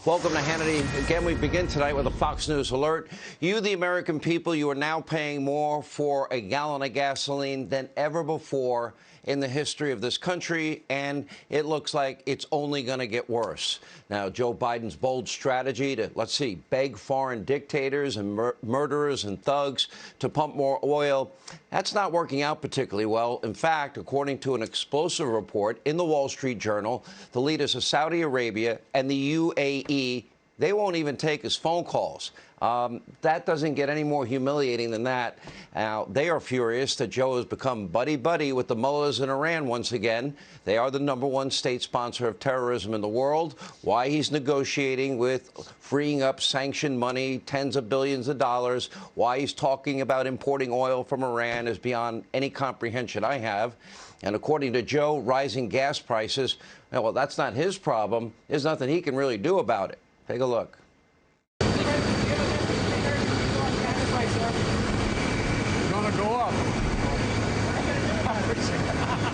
Welcome to Hannity. Again, we begin tonight with a Fox News alert. You, the American people, you are now paying more for a gallon of gasoline than ever before in the history of this country, and it looks like it's only going to get worse. Now, Joe Biden's bold strategy to, let's see, beg foreign dictators and murderers and thugs to pump more oil, that's not working out particularly well. In fact, according to an explosive report in the Wall Street Journal, the leaders of Saudi Arabia and the UAE, they won't even take his phone calls. That doesn't get any more humiliating than that. Now, they are furious that Joe has become buddy-buddy with the mullahs in Iran once again. They are the #1 state sponsor of terrorism in the world. Why he's negotiating with freeing up sanctioned money, tens of billions of dollars, why he's talking about importing oil from Iran is beyond any comprehension I have. And according to Joe, rising gas prices, well, that's not his problem. There's nothing he can really do about it. Take a look.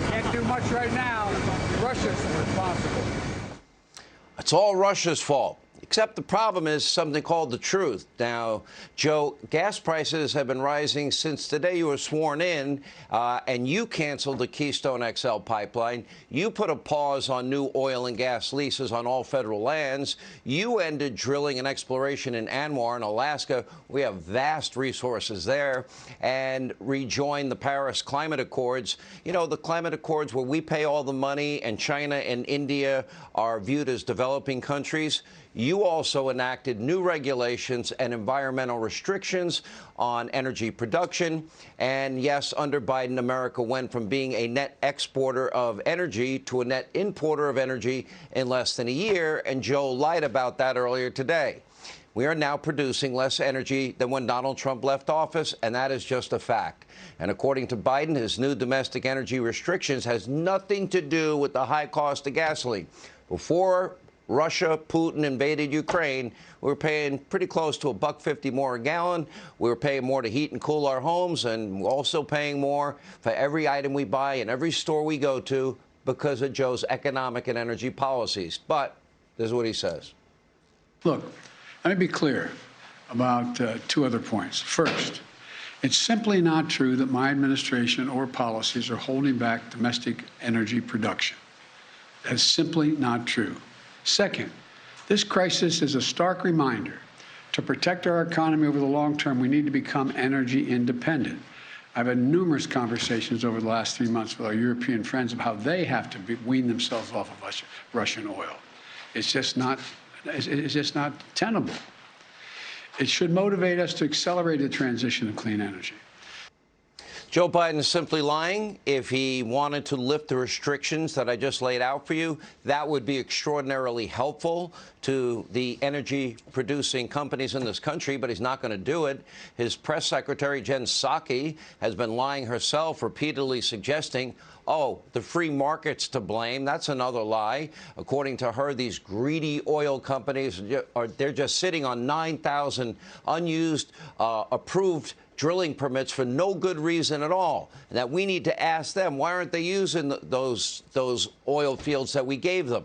Can't do much right now. Russia's responsible. It's all Russia's fault. Except the problem is something called the truth. Now, Joe, gas prices have been rising since the day you were sworn in, and you canceled the Keystone XL pipeline. You put a pause on new oil and gas leases on all federal lands. You ended drilling and exploration in Anwar in Alaska. We have vast resources there, and rejoined the Paris Climate Accords. You know, the climate accords where we pay all the money and China and India are viewed as developing countries. You also enacted new regulations and environmental restrictions on energy production. And yes, under Biden, America went from being a net exporter of energy to a net importer of energy in less than a year. And Joe lied about that earlier today. We are now producing less energy than when Donald Trump left office, and that is just a fact. And according to Biden, his new domestic energy restrictions has nothing to do with the high cost of gasoline. Before Russia, Putin invaded Ukraine, we were paying pretty close to $1.50 more a gallon. We were paying more to heat and cool our homes, and we're also paying more for every item we buy in every store we go to because of Joe's economic and energy policies. But this is what he says. Look, let me be clear about two other points. First, it's simply not true that my administration or policies are holding back domestic energy production. That's simply not true. Second, this crisis is a stark reminder to protect our economy over the long term, we need to become energy independent. I've had numerous conversations over the last 3 months with our European friends of how they have to wean themselves off of Russian oil. It's just not tenable. It should motivate us to accelerate the transition to clean energy. Joe Biden is simply lying. If he wanted to lift the restrictions that I just laid out for you, that would be extraordinarily helpful to the energy-producing companies in this country, but he's not going to do it. His press secretary, Jen Psaki, has been lying herself, repeatedly suggesting, oh, the free market's to blame. That's another lie. According to her, these greedy oil companies, they're just sitting on 9,000 unused, approved drilling permits for no good reason at all. And that we need to ask them, why aren't they using those oil fields that we gave them?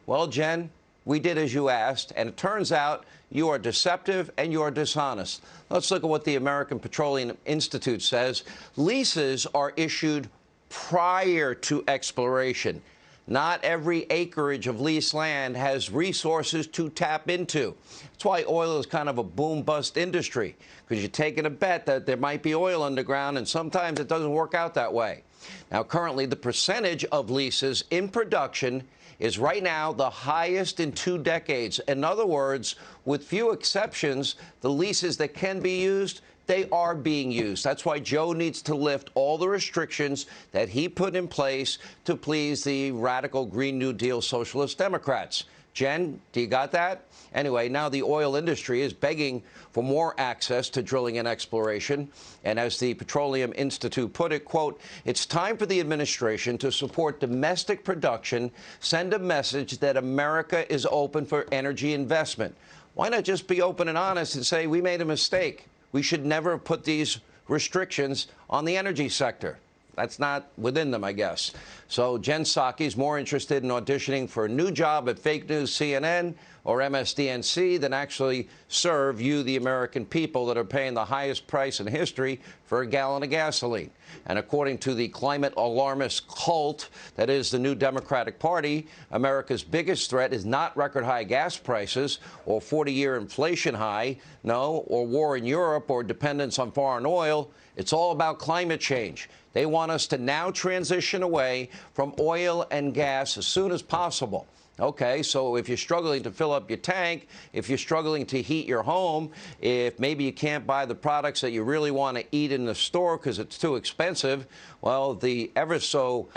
Well, Jen, we did as you asked, and it turns out you are deceptive and you are dishonest. Let's look at what the American Petroleum Institute says. Leases are issued prior to exploration. Not every acreage of leased land has resources to tap into. That's why oil is kind of a boom-bust industry, because you're taking a bet that there might be oil underground, and sometimes it doesn't work out that way. Now, currently, the percentage of leases in production is right now the highest in 2 decades. In other words, with few exceptions, the leases that can be used, they are being used. That's why Joe needs to lift all the restrictions that he put in place to please the radical Green New Deal socialist Democrats. Jen, do you got that? Anyway, now the oil industry is begging for more access to drilling and exploration. And as the Petroleum Institute put it, quote, it's time for the administration to support domestic production, send a message that America is open for energy investment. Why not just be open and honest and say we made a mistake? We should never have put these restrictions on the energy sector. That's not within them, I guess. So Jen Psaki is more interested in auditioning for a new job at fake news CNN or MSDNC than actually serve you, the American people, that are paying the highest price in history for a gallon of gasoline. And according to the climate alarmist cult that is the new Democratic Party, America's biggest threat is not record-high gas prices or 40-year inflation high, no, or war in Europe or dependence on foreign oil. It's all about climate change. They want us to now transition away from oil and gas as soon as possible. Okay, so if you're struggling to fill up your tank, if you're struggling to heat your home, if maybe you can't buy the products that you really want to eat in the store because it's too expensive, well, the ever so,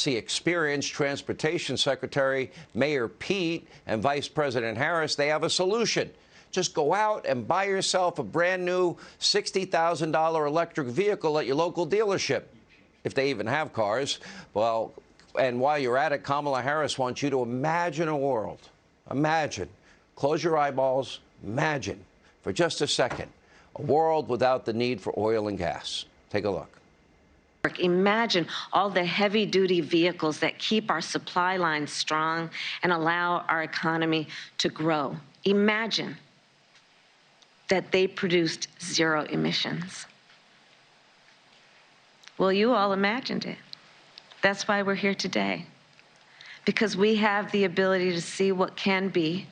experienced Transportation Secretary Mayor Pete and Vice President Harris, they have a solution. Just go out and buy yourself a brand new $60,000 electric vehicle at your local dealership, if they even have cars. Well, and while you're at it, Kamala Harris wants you to imagine a world. Imagine. Close your eyeballs. Imagine for just a second a world without the need for oil and gas. Take a look. Imagine all the heavy-duty vehicles that keep our supply lines strong and allow our economy to grow. Imagine that they produced zero emissions. Well, you all imagined it. That's why we're here today, because we have the ability to see what can be,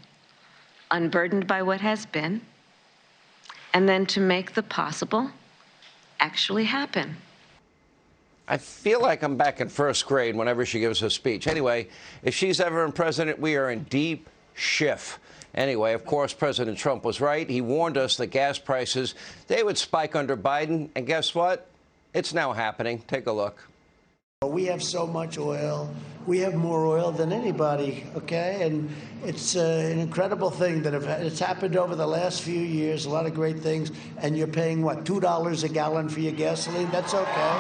unburdened by what has been, and then to make the possible actually happen. I feel like I'm back in first grade whenever she gives a speech. Anyway, if she's ever in president, we are in deep Schiff. Anyway, of course, President Trump was right. He warned us that gas prices, they would spike under Biden. And guess what? It's now happening. Take a look. We have so much oil. We have more oil than anybody, okay? And it's an incredible thing that it's happened over the last few years, a lot of great things, and you're paying, what, $2 a gallon for your gasoline? That's okay.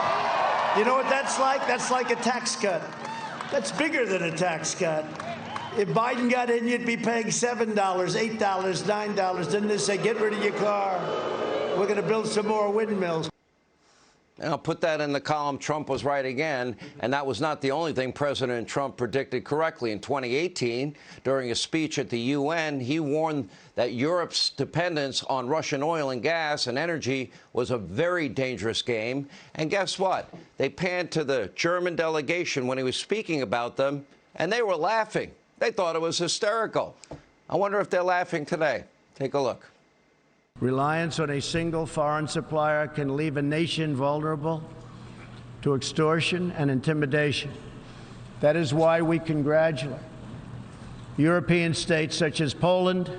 You know what that's like? That's like a tax cut. That's bigger than a tax cut. If Biden got in, you'd be paying $7, $8, $9. Then they say, get rid of your car. We're going to build some more windmills. And I'll put that in the column, Trump was right again. And that was not the only thing President Trump predicted correctly. In 2018, during a speech at the UN, he warned that Europe's dependence on Russian oil and gas and energy was a very dangerous game. And guess what? They panned to the German delegation when he was speaking about them, and they were laughing. They thought it was hysterical. I wonder if they're laughing today. Take a look. Reliance on a single foreign supplier can leave a nation vulnerable to extortion and intimidation. That is why we congratulate European states such as Poland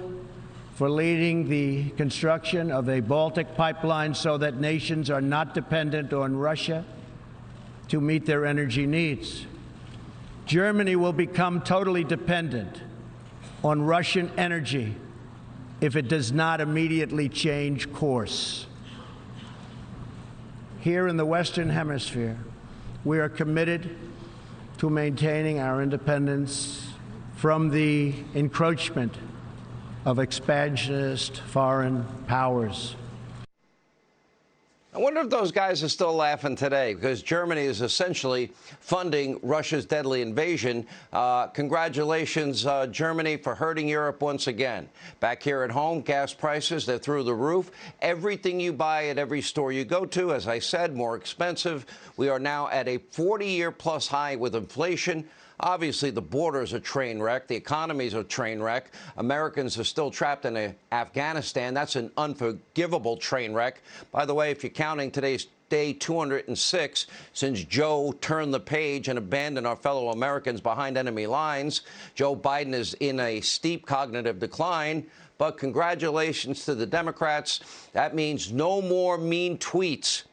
for leading the construction of a Baltic pipeline so that nations are not dependent on Russia to meet their energy needs. Germany will become totally dependent on Russian energy if it does not immediately change course. Here in the Western Hemisphere, we are committed to maintaining our independence from the encroachment of expansionist foreign powers. I wonder if those guys are still laughing today, because Germany is essentially funding Russia's deadly invasion. Congratulations, Germany, for hurting Europe once again. Back here at home, gas prices, they're through the roof. Everything you buy at every store you go to, as I said, more expensive. We are now at a 40-year-plus high with inflation. Obviously, the border is a train wreck. The economy is a train wreck. Americans are still trapped in Afghanistan. That's an unforgivable train wreck. By the way, if you're counting, today's day 206 since Joe turned the page and abandoned our fellow Americans behind enemy lines. Joe Biden is in a steep cognitive decline. But congratulations to the Democrats. That means no more mean tweets.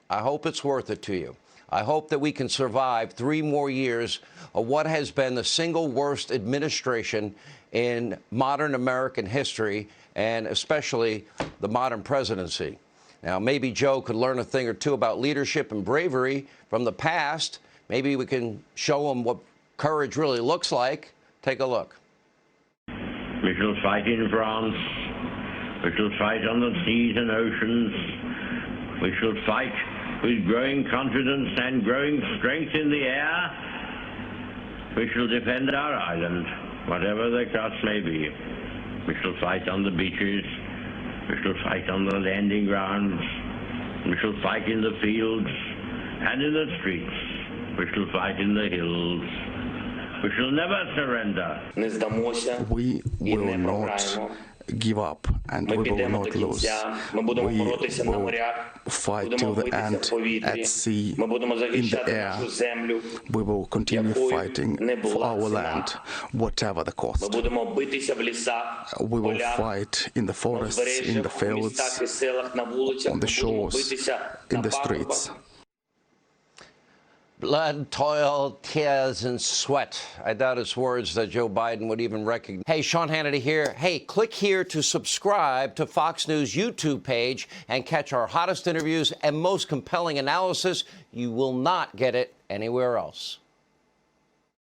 I hope it's worth it to you. I hope that we can survive 3 more years of what has been the single worst administration in modern American history, and especially the modern presidency. Now, maybe Joe could learn a thing or two about leadership and bravery from the past. Maybe we can show him what courage really looks like. Take a look. We shall fight in France. We shall fight on the seas and oceans. We shall fight with growing confidence and growing strength in the air. We shall defend our island. whatever the cost may be. We shall fight on the beaches. We shall fight on the landing grounds. We shall fight in the fields and in the streets. We shall fight in the hills. We shall never surrender. We will not give up, and we will not lose. We will fight till the end at sea, in the air. We will continue fighting for our land, whatever the cost. We will fight in the forests, in the fields, on the shores, in the streets. Blood, toil, tears, and sweat. I doubt it's words that Joe Biden would even recognize. Hey, Sean Hannity here. Hey, click here to subscribe to Fox News YouTube page and catch our hottest interviews and most compelling analysis. You will not get it anywhere else.